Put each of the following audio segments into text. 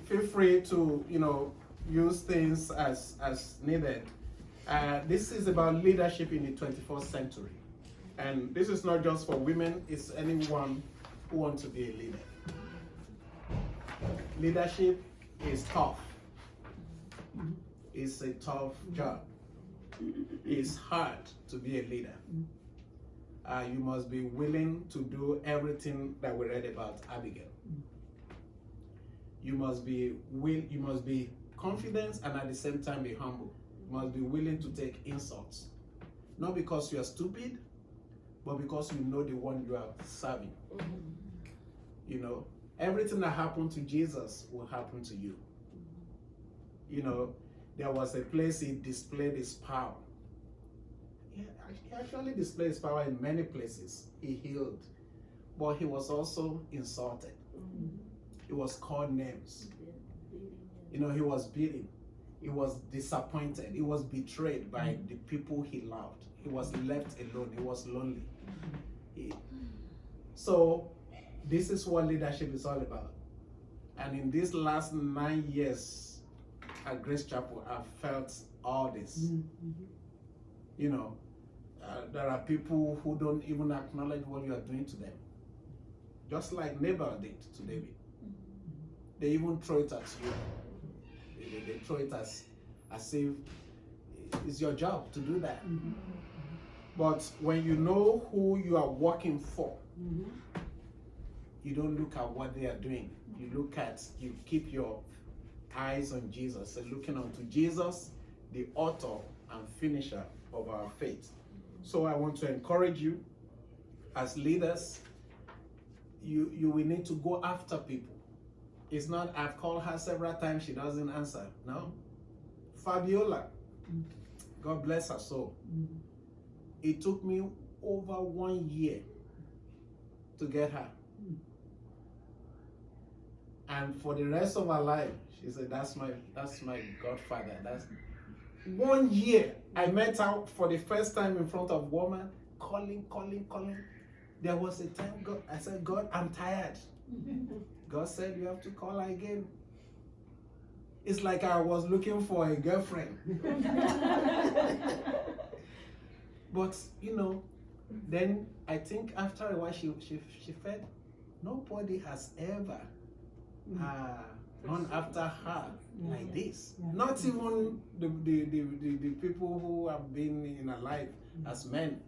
feel free to, use things as needed. This is about leadership in the 21st century. And this is not just for women, it's anyone who wants to be a leader. Leadership is tough. It's a tough job. It's hard to be a leader. You must be willing to do everything that we read about Abigail. You must be confident and at the same time be humble. You must be willing to take insults. Not because you are stupid, but because you know the one you are serving. Everything that happened to Jesus will happen to you. There was a place he displayed his power. He actually displayed his power in many places. He healed, but he was also insulted. He was called names. He was beaten. He was disappointed. He was betrayed by the people he loved. He was left alone. He was lonely. So this is what leadership is all about. And in these last 9 years at Grace Chapel, I've felt all this. There are people who don't even acknowledge what you are doing to them. Just like Nabal did to David. They even throw it at you. They throw it as if it's your job to do that. But when you know who you are working for, you don't look at what they are doing. You keep your eyes on Jesus and looking unto Jesus, the author and finisher of our faith. So I want to encourage you as leaders, you will need to go after people. It's not, I've called her several times, she doesn't answer. No. Fabiola, God bless her soul. It took me over 1 year to get her. And for the rest of her life, she said, that's my godfather. That's 1 year. I met her for the first time in front of woman, calling. There was a time I said, God, I'm tired. God said, you have to call her again. It's like I was looking for a girlfriend. But, then I think after a while she felt nobody has ever gone after her like this. Not even the people who have been in her life as men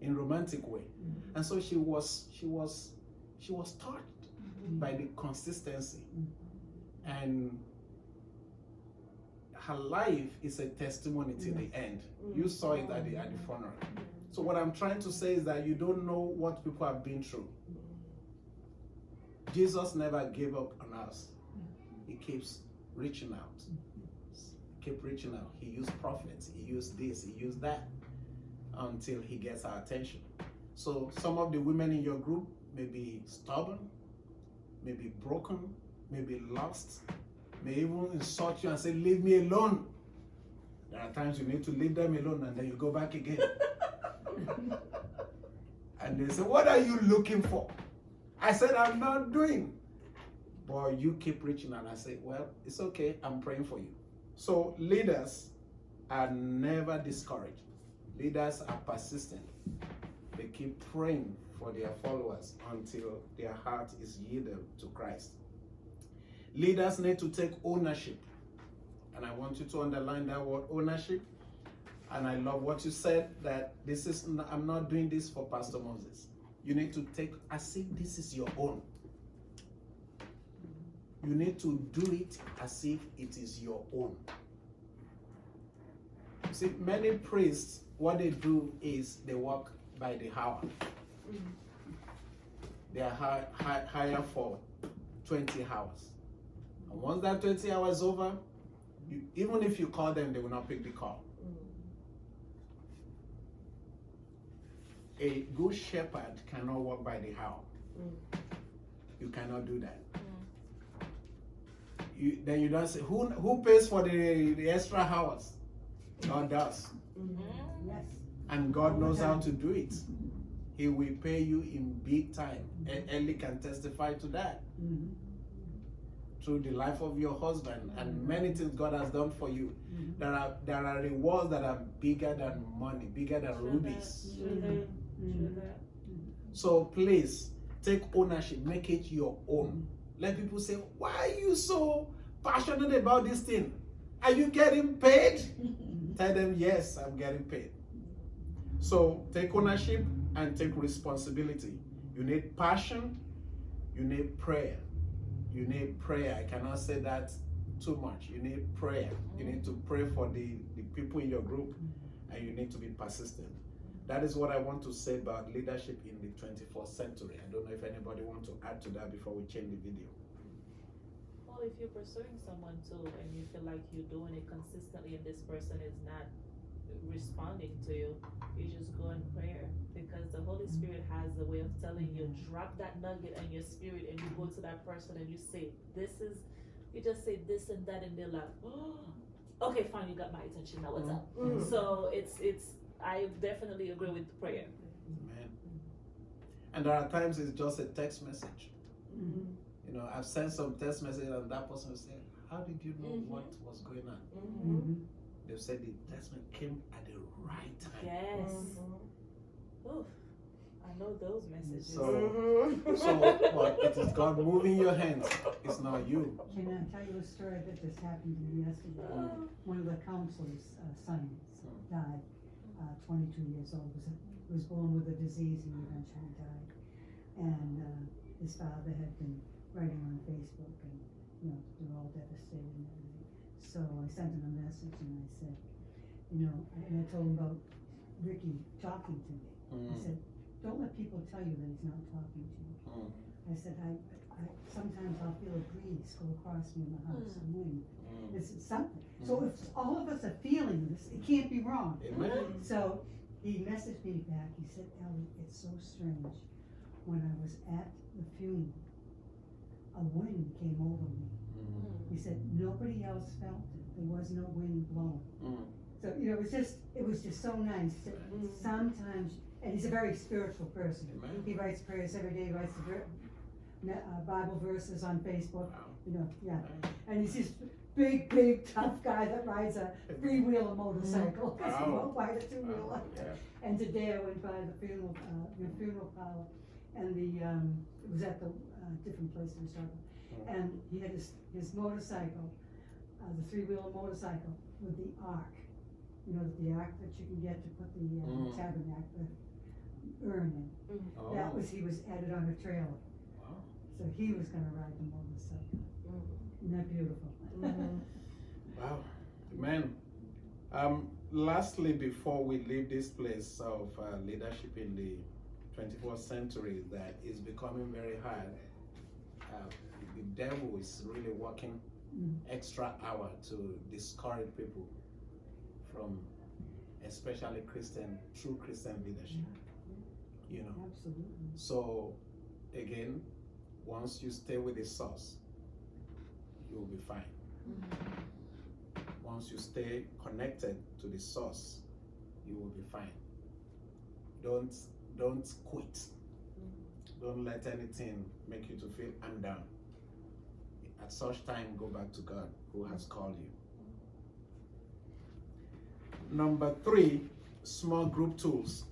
in romantic way. And so she was touched by the consistency. And her life is a testimony till the end. You saw it at the funeral. So what I'm trying to say is that you don't know what people have been through. Jesus never gave up on us. He keeps reaching out. Keep reaching out. He used prophets. He used this. He used that until he gets our attention. So some of the women in your group may be stubborn, may be broken, may be lost, may even insult you and say, leave me alone. There are times you need to leave them alone and then you go back again. And they say, what are you looking for? I said, I'm not doing. But you keep reaching and I say, well, it's okay, I'm praying for you. So leaders are never discouraged. Leaders are persistent. They keep praying for their followers until their heart is yielded to Christ. Leaders need to take ownership. And I want you to underline that word, ownership. And I love what you said, that I'm not doing this for Pastor Moses. You need to take as if this is your own. You need to do it as if it is your own. See, many priests, what they do is they work by the hour. They are hired for 20 hours. And once that 20 hours is over, even if you call them, they will not pick the call. A good shepherd cannot walk by the hour. You cannot do that. Then you don't say, who pays for the extra hours? God does. Yes. And God knows how to do it. He will pay you in big time. And Ellie can testify to that. through the life of your husband and many things God has done for you. Mm-hmm. There are rewards that are bigger than money, bigger than rubies. So please take ownership, make it your own. Let people say, why are you so passionate about this thing? Are you getting paid? Tell them, yes, I'm getting paid. So take ownership and take responsibility. You need passion, you need prayer. You need prayer. I cannot say that too much. You need prayer. You need to pray for the people in your group, and you need to be persistent. That is what I want to say about leadership in the 21st century. I don't know if anybody wants to add to that before we change the video. Well, if you're pursuing someone too, and you feel like you're doing it consistently and this person is not responding to you, you just go in prayer, because the Holy Spirit has a way of telling you, drop that nugget in your spirit, and you go to that person and you say, you just say this and that, and they're like, oh, okay, fine, you got my attention, now what's up? So I definitely agree with prayer. Amen. And there are times it's just a text message. You know, I've sent some text message and that person will say, how did you know what was going on? They've said the text message came at the right time. Yes. Oof, I know those messages. So what? It is God moving your hands. It's not you. Can I tell you a story that just happened to me yesterday? One of the counselors' sons died, 22 years old, was born with a disease and eventually died. And his father had been writing on Facebook, and they're all devastated and everything. So I sent him a message and I said, and I told him about Ricky talking to me. I said, don't let people tell you that he's not talking to you. I said, I sometimes I'll feel a breeze go across me in the house, a wind. It's something. So if all of us are feeling this, it can't be wrong. Amen. So he messaged me back. He said, Ellie, it's so strange. When I was at the funeral, a wind came over me. He said, nobody else felt it. There was no wind blowing. So, it was just so nice. Sometimes, and he's a very spiritual person. Amen. He writes prayers every day, he writes the Bible verses on Facebook. And he's this big, tough guy that rides a three-wheeler motorcycle. Because he won't ride a two-wheeler. And today I went by the funeral parlor, and it was at the different place in Chicago. And he had his motorcycle, the three-wheeler motorcycle with the ark. The ark that you can get to put the tabernacle urn in. That was, he was added on a trailer. Wow. So he was gonna ride the motorcycle. Isn't that beautiful? Wow. Amen. Lastly, before we leave this place of leadership in the 21st century that is becoming very hard, the devil is really working extra hour to discourage people from especially true Christian leadership. Absolutely. So again, once you stay with the source, you will be fine. Once you stay connected to the source, you will be fine. Don't quit. Don't let anything make you to feel I'm down. At such time, go back to God who has called you. Number 3, small group tools.